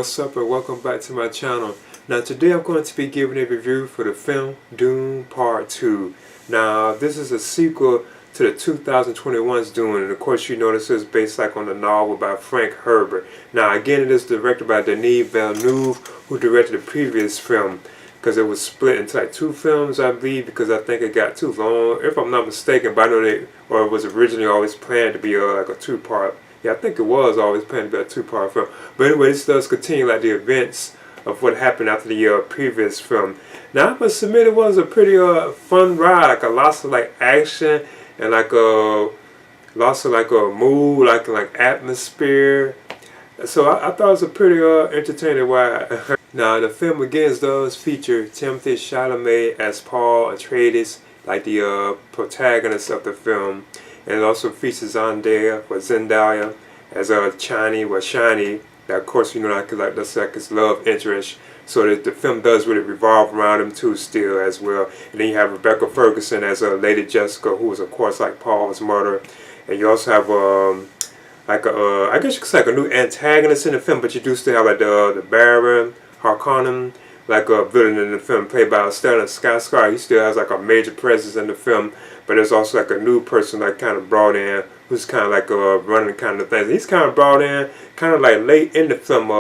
What's up and welcome back to my channel. Now today I'm going to be giving a review for the film Dune Part 2. Now this is a sequel to the 2021's Dune, and of course you know this is based on the novel by Frank Herbert. Now again, it is directed by Denis Villeneuve, who directed the previous film, because it was split into two films, I believe, because I think it got too long, if I'm not mistaken. But I know it was originally always planned to be like a two-part. Yeah, I think it was always planned to be a two-part film. But anyway, this does continue the events of what happened after the previous film. Now I must admit it was a pretty fun ride, lots of action and lots of mood, atmosphere. So I thought it was a pretty entertaining ride. Now the film begins does feature Timothée Chalamet as Paul Atreides, the protagonist of the film. And it also features Zendaya as Shiny. That of course you know that's his love interest. So that the film does really revolve around him too still as well. And then you have Rebecca Ferguson as Lady Jessica, who is of course Paul's mother. And you also have I guess you could say a new antagonist in the film, but you do still have the Baron Harkonnen, a villain in the film, played by Stellan Skarsgård. He still has a major presence in the film, but there's also a new person kind of brought in, who's kind of running kind of things. He's kind of brought in kind of late in the film.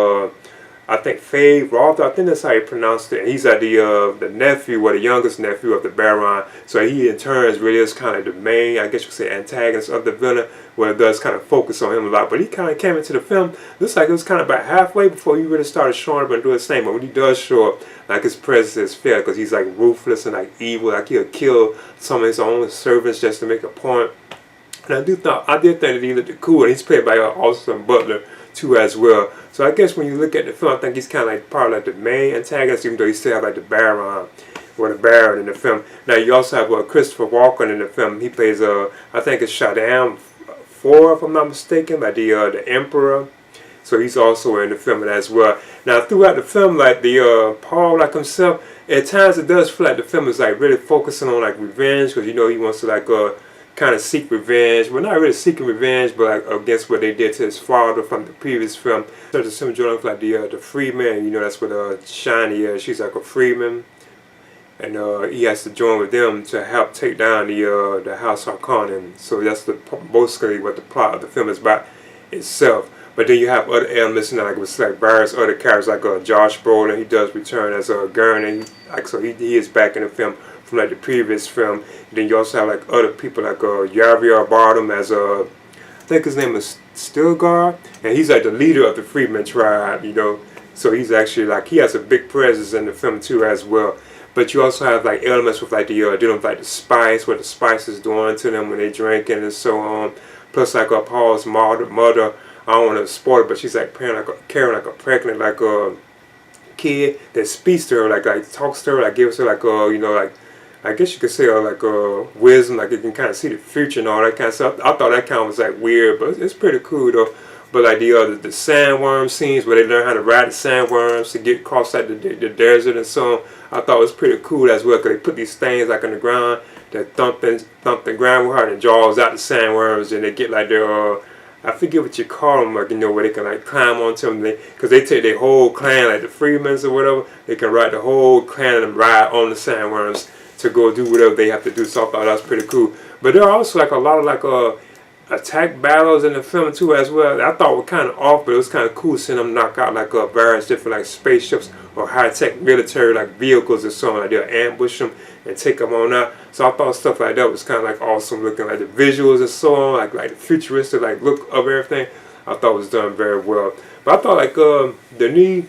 I think Faye Roth, I think that's how you pronounce it. And he's the nephew, or the youngest nephew of the Baron. So he in turn really is kind of the main, I guess you could say, antagonist of the villain, where it does kind of focus on him a lot. But he kind of came into the film, looks like it was kind of about halfway before he really started showing up and doing his thing. But when he does show up, his presence is fair, because he's ruthless and evil. He'll kill some of his own servants just to make a point. And I did think that he looked cool, and he's played by Austin Butler too as well. So I guess when you look at the film, I think he's kind of part of the main antagonist, even though he still have the Baron, or the Baron in the film. Now you also have Christopher Walken in the film. He plays I think it's Shaddam 4, if I'm not mistaken, the Emperor. So he's also in the film as well. Now throughout the film, Paul himself, at times it does feel like the film is really focusing on revenge, because you know he wants to kind of seek revenge. Well, not really seeking revenge, but against what they did to his father from the previous film. So the same joining the freedman, you know, that's what Shiny is. She's a freedman, and he has to join with them to help take down the House Harkonnen. So that's mostly what the plot of the film is about itself. But then you have other elements, with various other characters, Josh Brolin. He does return as Gurney. So he is back in the film from the previous film. And then you also have other people Javier Bardem as I think his name is Stilgar, and he's the leader of the Freedmen tribe, you know. So he's actually he has a big presence in the film too as well. But you also have elements with dealing with the spice, what the spice is doing to them when they drinking and so on. Plus Paul's mother, I don't want to spoil it, but she's carrying a pregnant kid that speaks to her, talks to her, gives her you know, I guess you could say wisdom, it can kind of see the future and all that kind of stuff. I thought that kind of was weird, but it's pretty cool though. But the sandworm scenes where they learn how to ride the sandworms to get across the desert and so on, I thought it was pretty cool as well, because they put these things in the ground that thump the ground with her and jaws out the sandworms, and they get their I forget what you call them, you know, where they can climb onto them, because they take their whole clan, the Freedmans or whatever, they can ride the whole clan and ride on the sandworms to go do whatever they have to do. So I thought that was pretty cool. But there are also a lot of attack battles in the film too as well. I thought were kind of off, but it was kind of cool seeing them knock out various different spaceships or high-tech military vehicles and so on. They'll ambush them and take them on out. So I thought stuff like that was kind of awesome looking, the visuals and so on, the futuristic look of everything. I thought was done very well. But I thought Denis,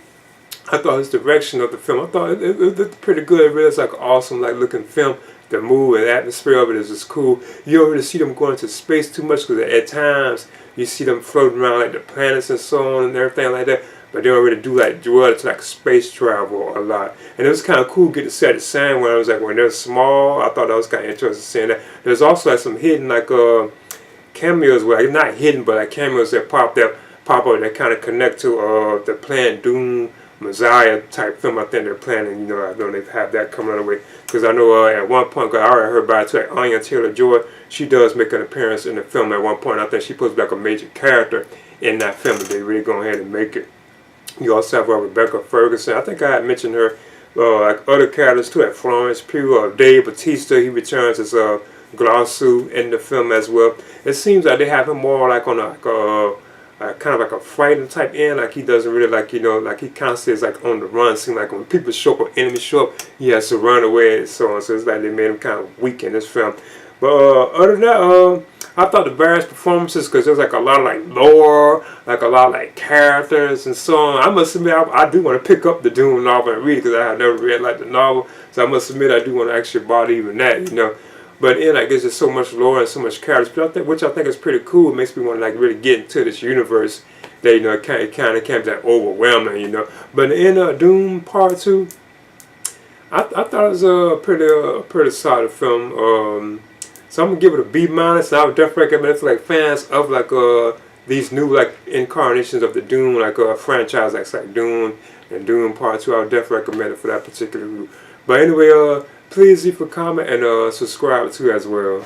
I thought his direction of the film, I thought it looked pretty good. It really is an awesome looking film. The mood and atmosphere of it is just cool. You don't really see them going into space too much, because at times you see them floating around the planets and so on and everything like that. But they don't really do dwell to space travel a lot. And it was kind of cool to get to see the sandworms when they're small. I thought that was kind of interesting seeing that. There's also some hidden cameos, not hidden, but cameos that pop up that kind of connect to the planned Dune Messiah type film. I think they're planning, you know, I know they have that coming on the way. Because I know at one point, I already heard about it, Anya Taylor-Joy, she does make an appearance in the film at one point. I think she supposed to be a major character in that film, but they really go ahead and make it. You also have Rebecca Ferguson. I think I had mentioned her. Like other characters too, like Florence Pugh, Dave Bautista. He returns as Glossu in the film as well. It seems like they have him more like on kind of like a fighting type end. Like he doesn't really like like he constantly is like on the run. Seems like when people show up or enemies show up, he has to run away and so on. So it's like they made him kind of weak in this film. But other than that, I thought the various performances, because there's like a lot of like lore, like a lot of like characters and so on. I must admit, I do want to pick up the Dune novel and read it because I have never read like the novel. So I must admit, I do want to actually bother even that. But in like there's just so much lore and so much characters, which I think is pretty cool. It makes me want to like really get into this universe. That it kind of came that overwhelming. But in Dune Part 2, I thought it was a pretty solid film. So I'm gonna give it a B minus. I would definitely recommend it for like fans of like these new like incarnations of the Dune like franchise like Dune and Dune Part 2. I would definitely recommend it for that particular group. But anyway, please leave a comment and subscribe too as well.